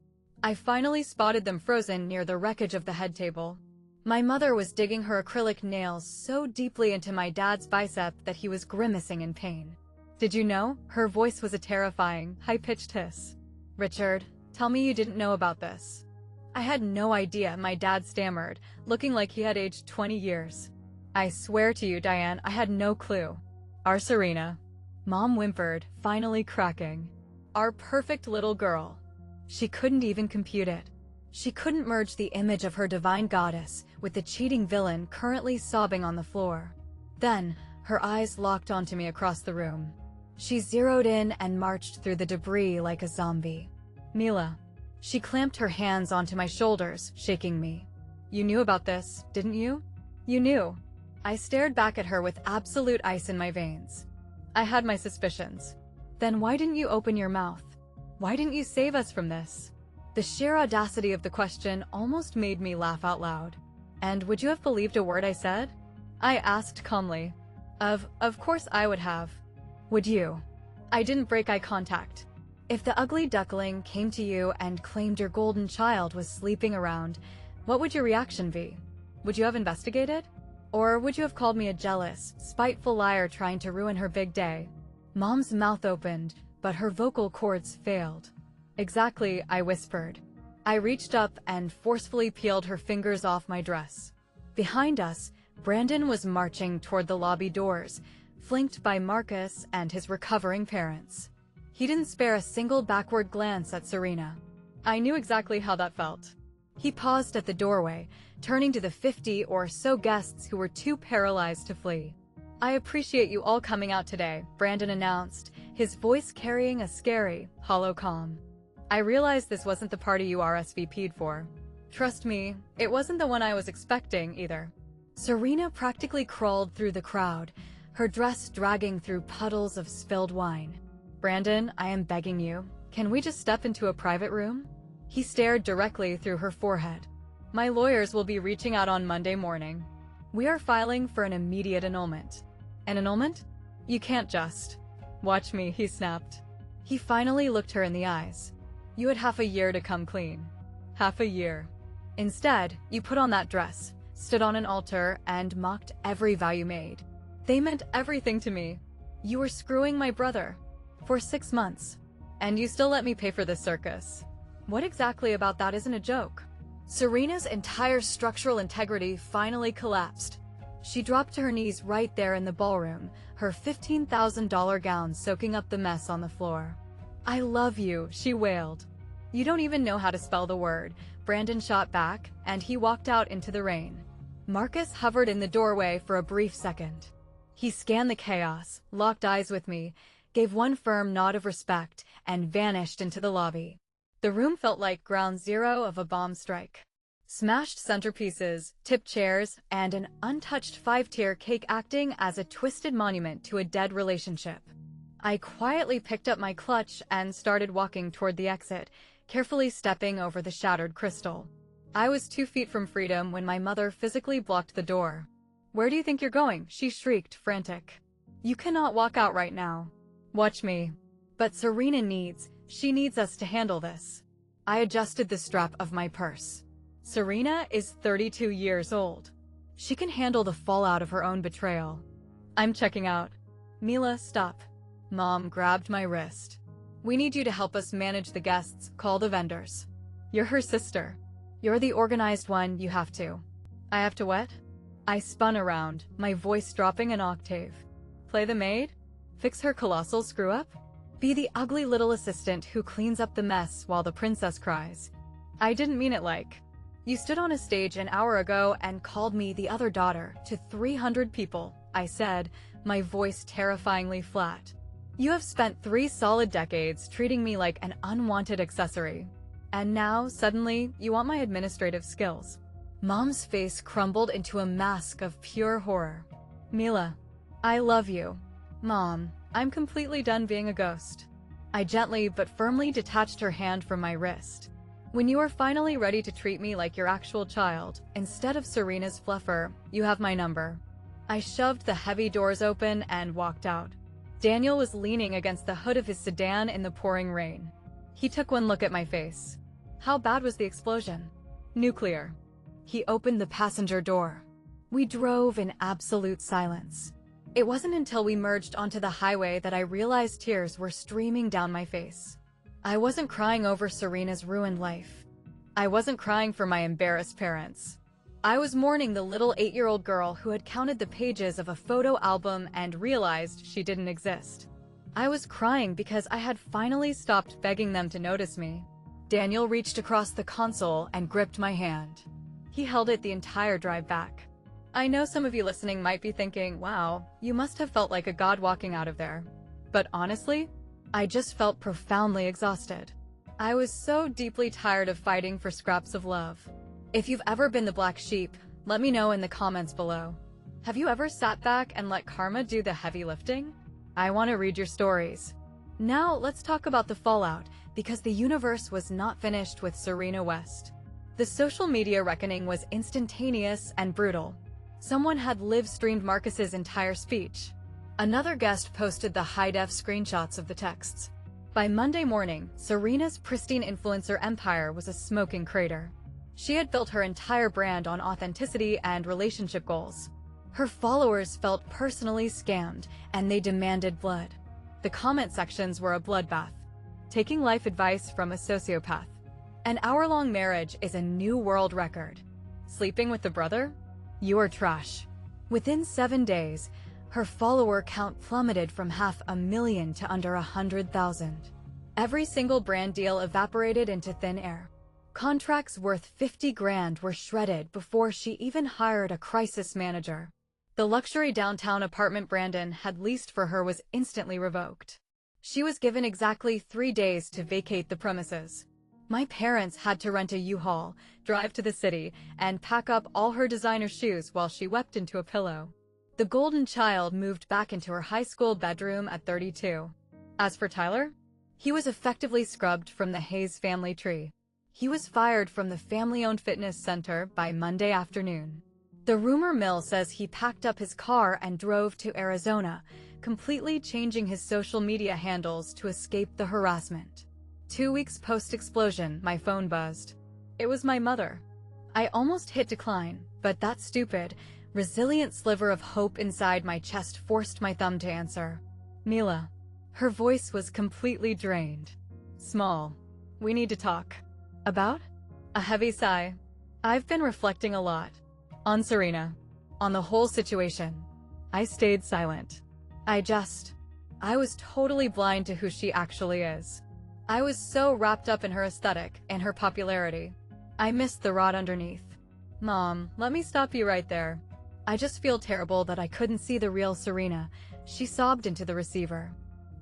I finally spotted them frozen near the wreckage of the head table. My mother was digging her acrylic nails so deeply into my dad's bicep that he was grimacing in pain. Did you know? Her voice was a terrifying, high-pitched hiss. Richard, tell me you didn't know about this. I had no idea, my dad stammered, looking like he had aged 20 years. I swear to you, Diane, I had no clue. Our Serena. Mom whimpered, finally cracking. Our perfect little girl. She couldn't even compute it. She couldn't merge the image of her divine goddess with the cheating villain currently sobbing on the floor. Then, her eyes locked onto me across the room. She zeroed in and marched through the debris like a zombie. Mila. She clamped her hands onto my shoulders, shaking me. You knew about this, didn't you? You knew. I stared back at her with absolute ice in my veins. I had my suspicions. Then why didn't you open your mouth? Why didn't you save us from this? The sheer audacity of the question almost made me laugh out loud. And would you have believed a word I said? I asked calmly. Of course I would have. Would you? I didn't break eye contact. If the ugly duckling came to you and claimed your golden child was sleeping around, what would your reaction be? Would you have investigated? Or would you have called me a jealous, spiteful liar trying to ruin her big day? Mom's mouth opened, but her vocal cords failed. Exactly, I whispered. I reached up and forcefully peeled her fingers off my dress. Behind us, Brandon was marching toward the lobby doors, flanked by Marcus and his recovering parents. He didn't spare a single backward glance at Serena. I knew exactly how that felt. He paused at the doorway, turning to the 50 or so guests who were too paralyzed to flee. I appreciate you all coming out today, Brandon announced, his voice carrying a scary, hollow calm. I realized this wasn't the party you RSVP'd for. Trust me, it wasn't the one I was expecting either. Serena practically crawled through the crowd, her dress dragging through puddles of spilled wine. Brandon, I am begging you, can we just step into a private room? He stared directly through her forehead. My lawyers will be reaching out on Monday morning. We are filing for an immediate annulment. An annulment? You can't just. Watch me, he snapped. He finally looked her in the eyes. You had half a year to come clean. Half a year. Instead, you put on that dress, stood on an altar, and mocked every vow you made. They meant everything to me. You were screwing my brother. For 6 months. And you still let me pay for this circus. What exactly about that isn't a joke? Serena's entire structural integrity finally collapsed. She dropped to her knees right there in the ballroom, her $15,000 gown soaking up the mess on the floor. I love you, she wailed. You don't even know how to spell the word, Brandon shot back, and he walked out into the rain. Marcus hovered in the doorway for a brief second. He scanned the chaos, locked eyes with me, gave one firm nod of respect, and vanished into the lobby. The room felt like ground zero of a bomb strike. Smashed centerpieces, tipped chairs, and an untouched 5-tier cake acting as a twisted monument to a dead relationship. I quietly picked up my clutch and started walking toward the exit, carefully stepping over the shattered crystal. I was 2 feet from freedom when my mother physically blocked the door. Where do you think you're going? She shrieked, frantic. You cannot walk out right now. Watch me. But Serena she needs us to handle this. I adjusted the strap of my purse. Serena is 32 years old. She can handle the fallout of her own betrayal. I'm checking out. Mila, stop. Mom grabbed my wrist. We need you to help us manage the guests, call the vendors. You're her sister. You're the organized one, you have to. I have to what? I spun around, my voice dropping an octave. Play the maid? Fix her colossal screw-up? Be the ugly little assistant who cleans up the mess while the princess cries. I didn't mean it like. You stood on a stage an hour ago and called me the other daughter to 300 people, I said, my voice terrifyingly flat. You have spent 3 solid decades treating me like an unwanted accessory. And now, suddenly, you want my administrative skills. Mom's face crumbled into a mask of pure horror. Mila, I love you. Mom, I'm completely done being a ghost. I gently but firmly detached her hand from my wrist. When you are finally ready to treat me like your actual child, instead of Serena's fluffer, you have my number. I shoved the heavy doors open and walked out. Daniel was leaning against the hood of his sedan in the pouring rain. He took one look at my face. How bad was the explosion? Nuclear. He opened the passenger door. We drove in absolute silence. It wasn't until we merged onto the highway that I realized tears were streaming down my face. I wasn't crying over Serena's ruined life. I wasn't crying for my embarrassed parents. I was mourning the little 8-year-old girl who had counted the pages of a photo album and realized she didn't exist. I was crying because I had finally stopped begging them to notice me. Daniel reached across the console and gripped my hand. He held it the entire drive back. I know some of you listening might be thinking, wow, you must have felt like a god walking out of there. But honestly, I just felt profoundly exhausted. I was so deeply tired of fighting for scraps of love. If you've ever been the black sheep, let me know in the comments below. Have you ever sat back and let karma do the heavy lifting? I want to read your stories. Now let's talk about the fallout, because the universe was not finished with Serena West. The social media reckoning was instantaneous and brutal. Someone had live-streamed Marcus's entire speech. Another guest posted the high-def screenshots of the texts. By Monday morning, Serena's pristine influencer empire was a smoking crater. She had built her entire brand on authenticity and relationship goals. Her followers felt personally scammed, and they demanded blood. The comment sections were a bloodbath. Taking life advice from a sociopath. An hour-long marriage is a new world record. Sleeping with the brother? You're trash. Within 7 days, her follower count plummeted from 500,000 to under 100,000. Every single brand deal evaporated into thin air. Contracts worth 50 grand were shredded before she even hired a crisis manager. The luxury downtown apartment Brandon had leased for her was instantly revoked. She was given exactly 3 days to vacate the premises. My parents had to rent a U-Haul, drive to the city, and pack up all her designer shoes while she wept into a pillow. The golden child moved back into her high school bedroom at 32. As for Tyler, he was effectively scrubbed from the Hayes family tree. He was fired from the family-owned fitness center by Monday afternoon. The rumor mill says he packed up his car and drove to Arizona, completely changing his social media handles to escape the harassment. 2 weeks post-explosion, my phone buzzed. It was my mother. I almost hit decline, but that stupid, resilient sliver of hope inside my chest forced my thumb to answer. Mila. Her voice was completely drained. Small. We need to talk. About? A heavy sigh. I've been reflecting a lot. On Serena. On the whole situation. I stayed silent. I was totally blind to who she actually is. I was so wrapped up in her aesthetic and her popularity. I missed the rot underneath. Mom, let me stop you right there. I just feel terrible that I couldn't see the real Serena. She sobbed into the receiver.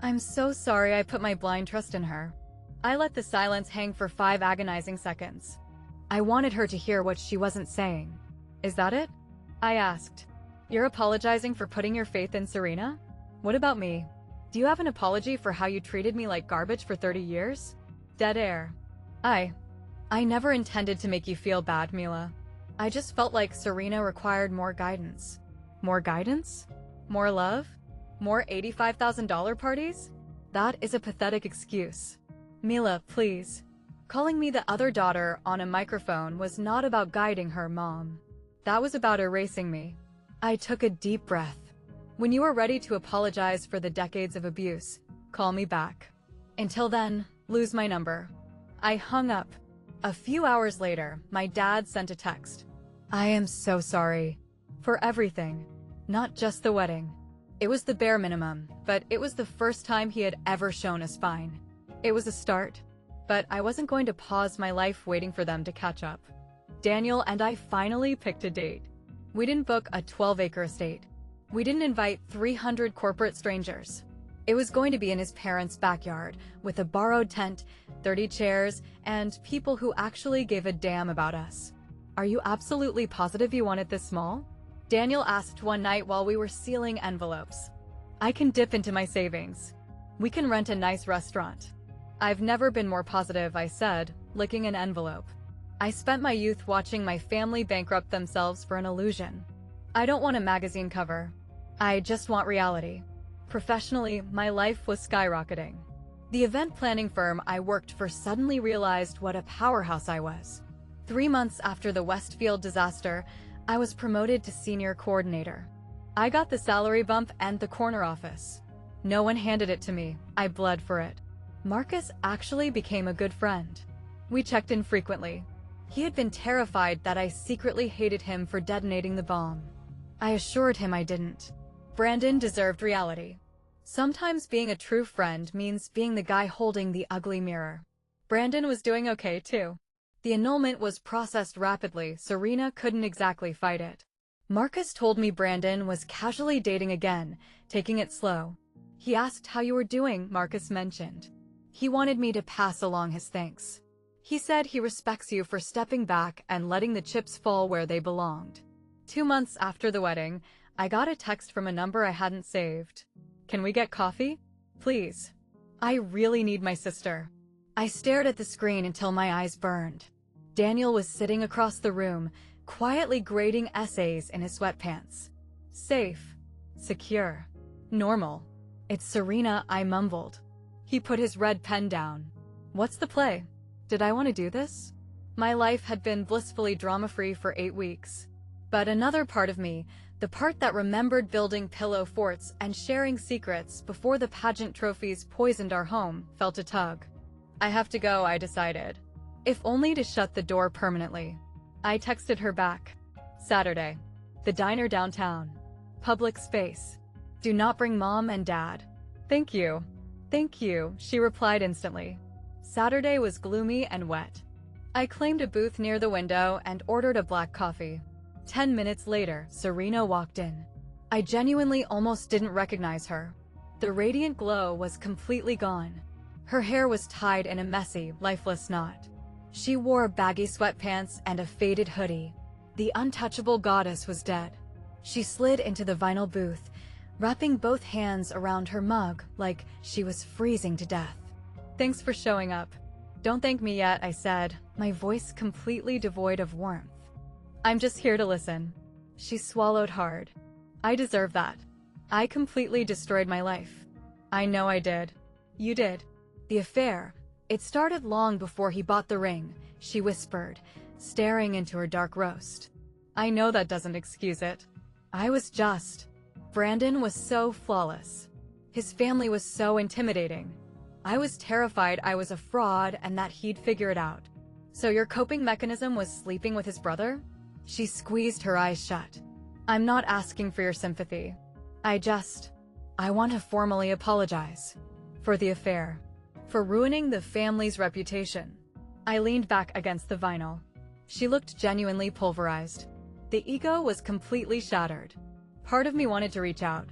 I'm so sorry I put my blind trust in her. I let the silence hang for 5 agonizing seconds. I wanted her to hear what she wasn't saying. Is that it? I asked. You're apologizing for putting your faith in Serena? What about me? Do you have an apology for how you treated me like garbage for 30 years? Dead air. I never intended to make you feel bad, Mila. I just felt like Serena required more guidance. More guidance? More love? More $85,000 parties? That is a pathetic excuse. Mila, please. Calling me the other daughter on a microphone was not about guiding her, Mom. That was about erasing me. I took a deep breath. When you are ready to apologize for the decades of abuse, call me back. Until then, lose my number. I hung up. A few hours later, my dad sent a text. I am so sorry. For everything. Not just the wedding. It was the bare minimum, but it was the first time he had ever shown a spine. It was a start. But I wasn't going to pause my life waiting for them to catch up. Daniel and I finally picked a date. We didn't book a 12-acre estate. We didn't invite 300 corporate strangers. It was going to be in his parents' backyard, with a borrowed tent, 30 chairs, and people who actually gave a damn about us. Are you absolutely positive you want it this small? Daniel asked one night while we were sealing envelopes. I can dip into my savings. We can rent a nice restaurant. I've never been more positive, I said, licking an envelope. I spent my youth watching my family bankrupt themselves for an illusion. I don't want a magazine cover. I just want reality. Professionally, my life was skyrocketing. The event planning firm I worked for suddenly realized what a powerhouse I was. 3 months after the Westfield disaster, I was promoted to senior coordinator. I got the salary bump and the corner office. No one handed it to me. I bled for it. Marcus actually became a good friend. We checked in frequently. He had been terrified that I secretly hated him for detonating the bomb. I assured him I didn't. Brandon deserved reality. Sometimes being a true friend means being the guy holding the ugly mirror. Brandon was doing okay too. The annulment was processed rapidly, Serena couldn't exactly fight it. Marcus told me Brandon was casually dating again, taking it slow. He asked how you were doing, Marcus mentioned. He wanted me to pass along his thanks. He said he respects you for stepping back and letting the chips fall where they belonged. 2 months after the wedding, I got a text from a number I hadn't saved. Can we get coffee? Please. I really need my sister. I stared at the screen until my eyes burned. Daniel was sitting across the room, quietly grading essays in his sweatpants. Safe. Secure. Normal. It's Serena, I mumbled. He put his red pen down. What's the play? Did I want to do this? My life had been blissfully drama-free for 8 weeks. But another part of me, the part that remembered building pillow forts and sharing secrets before the pageant trophies poisoned our home, felt a tug. I have to go, I decided. If only to shut the door permanently. I texted her back. Saturday. The diner downtown. Public space. Do not bring mom and dad. Thank you. Thank you, she replied instantly. Saturday was gloomy and wet. I claimed a booth near the window and ordered a black coffee. 10 minutes later, Serena walked in. I genuinely almost didn't recognize her. The radiant glow was completely gone. Her hair was tied in a messy, lifeless knot. She wore baggy sweatpants and a faded hoodie. The untouchable goddess was dead. She slid into the vinyl booth, wrapping both hands around her mug like she was freezing to death. Thanks for showing up. Don't thank me yet, I said, my voice completely devoid of warmth. I'm just here to listen. She swallowed hard. I deserve that. I completely destroyed my life. I know I did. You did. The affair. It started long before he bought the ring, she whispered, staring into her dark roast. I know that doesn't excuse it. I was just. Brandon was so flawless. His family was so intimidating. I was terrified I was a fraud and that he'd figure it out. So your coping mechanism was sleeping with his brother? She squeezed her eyes shut. I'm not asking for your sympathy. I want to formally apologize. For the affair. For ruining the family's reputation. I leaned back against the vinyl. She looked genuinely pulverized. The ego was completely shattered. Part of me wanted to reach out,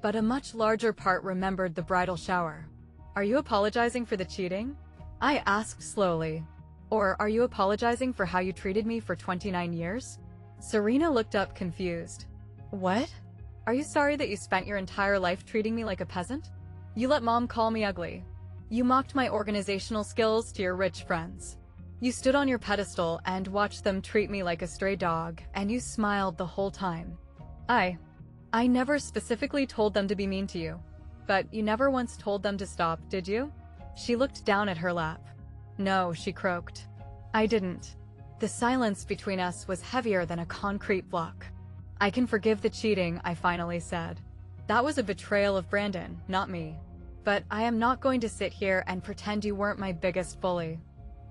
but a much larger part remembered the bridal shower. Are you apologizing for the cheating? I asked slowly. Or are you apologizing for how you treated me for 29 years? Serena looked up confused. What? Are you sorry that you spent your entire life treating me like a peasant? You let mom call me ugly. You mocked my organizational skills to your rich friends. You stood on your pedestal and watched them treat me like a stray dog, and you smiled the whole time. I never specifically told them to be mean to you. But you never once told them to stop, did you? She looked down at her lap. No, she croaked. I didn't. The silence between us was heavier than a concrete block. I can forgive the cheating, I finally said. That was a betrayal of Brandon, not me. But I am not going to sit here and pretend you weren't my biggest bully.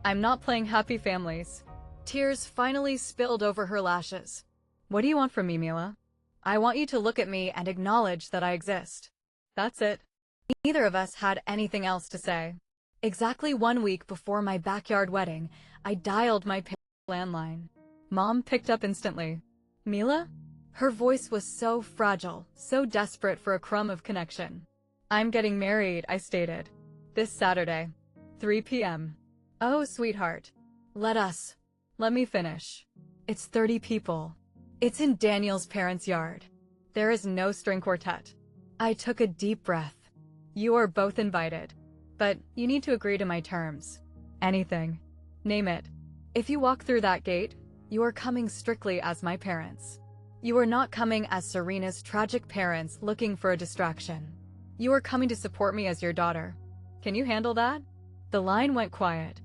I'm not playing happy families. Tears finally spilled over her lashes. What do you want from me, Mila? I want you to look at me and acknowledge that I exist. That's it. Neither of us had anything else to say. Exactly 1 week before my backyard wedding, I dialed my parents' landline. Mom picked up instantly. Mila? Her voice was so fragile, so desperate for a crumb of connection. I'm getting married, I stated. This Saturday, 3 p.m. Oh, sweetheart. Let me finish. It's 30 people. It's in Daniel's parents' yard. There is no string quartet. I took a deep breath. You are both invited. But you need to agree to my terms. Anything. Name it. If you walk through that gate, you are coming strictly as my parents. You are not coming as Serena's tragic parents looking for a distraction. You are coming to support me as your daughter. Can you handle that? The line went quiet.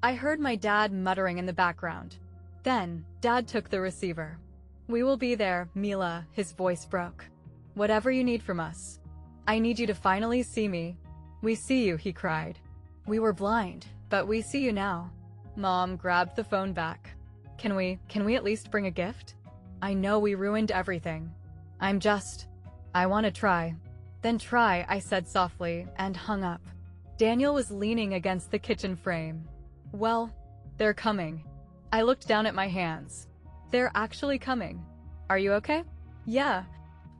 I heard my dad muttering in the background. Then, Dad took the receiver. We will be there, Mila, his voice broke. Whatever you need from us. I need you to finally see me. We see you, he cried. We were blind, but we see you now. Mom grabbed the phone back. Can we at least bring a gift? I know we ruined everything. I want to try. Then try, I said softly, and hung up. Daniel was leaning against the kitchen frame. Well, they're coming. I looked down at my hands. They're actually coming. Are you okay? Yeah,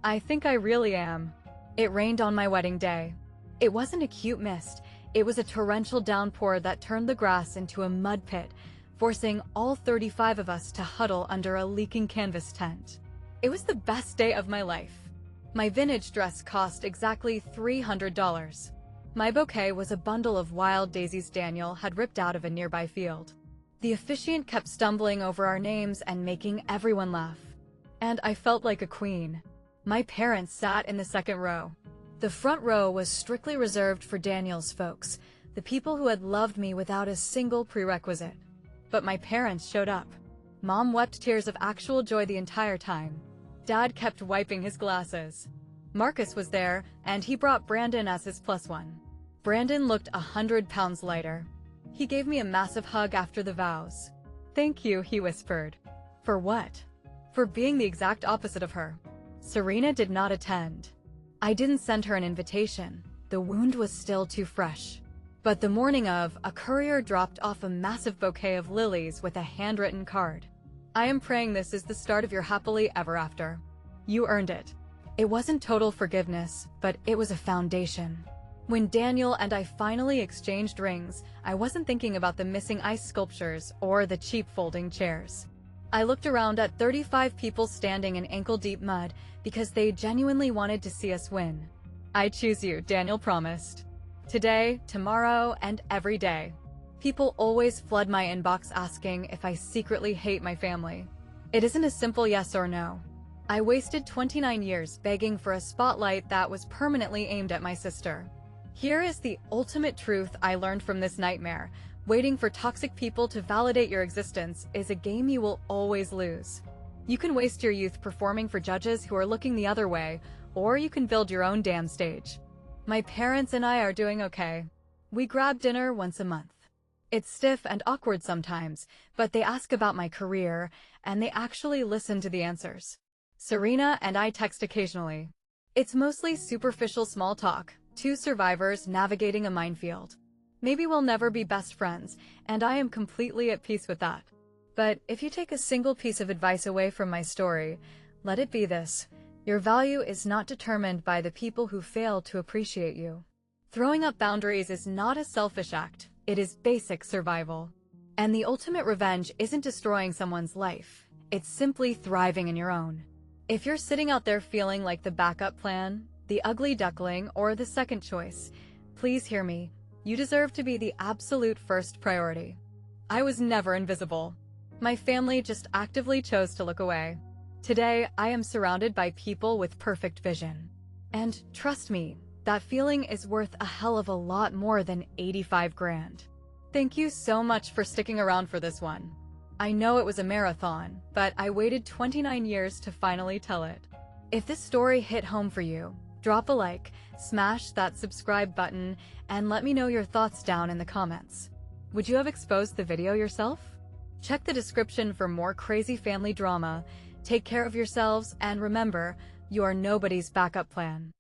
I think I really am. It rained on my wedding day. It wasn't a cute mist. It was a torrential downpour that turned the grass into a mud pit, forcing all 35 of us to huddle under a leaking canvas tent. It was the best day of my life. My vintage dress cost exactly $300. My bouquet was a bundle of wild daisies Daniel had ripped out of a nearby field. The officiant kept stumbling over our names and making everyone laugh. And I felt like a queen. My parents sat in the second row. The front row was strictly reserved for Daniel's folks, the people who had loved me without a single prerequisite. But my parents showed up. Mom wept tears of actual joy the entire time. Dad kept wiping his glasses. Marcus was there, and he brought Brandon as his plus one. Brandon looked 100 pounds lighter. He gave me a massive hug after the vows. Thank you, he whispered. For what? For being the exact opposite of her. Serena did not attend. I didn't send her an invitation. The wound was still too fresh. But the morning of, a courier dropped off a massive bouquet of lilies with a handwritten card. I am praying this is the start of your happily ever after. You earned it. It wasn't total forgiveness, but it was a foundation. When Daniel and I finally exchanged rings, I wasn't thinking about the missing ice sculptures or the cheap folding chairs. I looked around at 35 people standing in ankle-deep mud because they genuinely wanted to see us win. I choose you, Daniel promised. Today, tomorrow, and every day. People always flood my inbox asking if I secretly hate my family. It isn't a simple yes or no. I wasted 29 years begging for a spotlight that was permanently aimed at my sister. Here is the ultimate truth I learned from this nightmare. Waiting for toxic people to validate your existence is a game you will always lose. You can waste your youth performing for judges who are looking the other way, or you can build your own damn stage. My parents and I are doing okay. We grab dinner once a month. It's stiff and awkward sometimes, but they ask about my career, and they actually listen to the answers. Serena and I text occasionally. It's mostly superficial small talk, two survivors navigating a minefield. Maybe we'll never be best friends, and I am completely at peace with that. But if you take a single piece of advice away from my story, let it be this. Your value is not determined by the people who fail to appreciate you. Throwing up boundaries is not a selfish act, it is basic survival. And the ultimate revenge isn't destroying someone's life, it's simply thriving in your own. If you're sitting out there feeling like the backup plan, the ugly duckling, or the second choice, please hear me. You deserve to be the absolute first priority. I was never invisible. My family just actively chose to look away. Today, I am surrounded by people with perfect vision. And trust me, that feeling is worth a hell of a lot more than 85 grand. Thank you so much for sticking around for this one. I know it was a marathon, but I waited 29 years to finally tell it. If this story hit home for you, drop a like, smash that subscribe button, and let me know your thoughts down in the comments. Would you have exposed the video yourself? Check the description for more crazy family drama. Take care of yourselves, and remember, you are nobody's backup plan.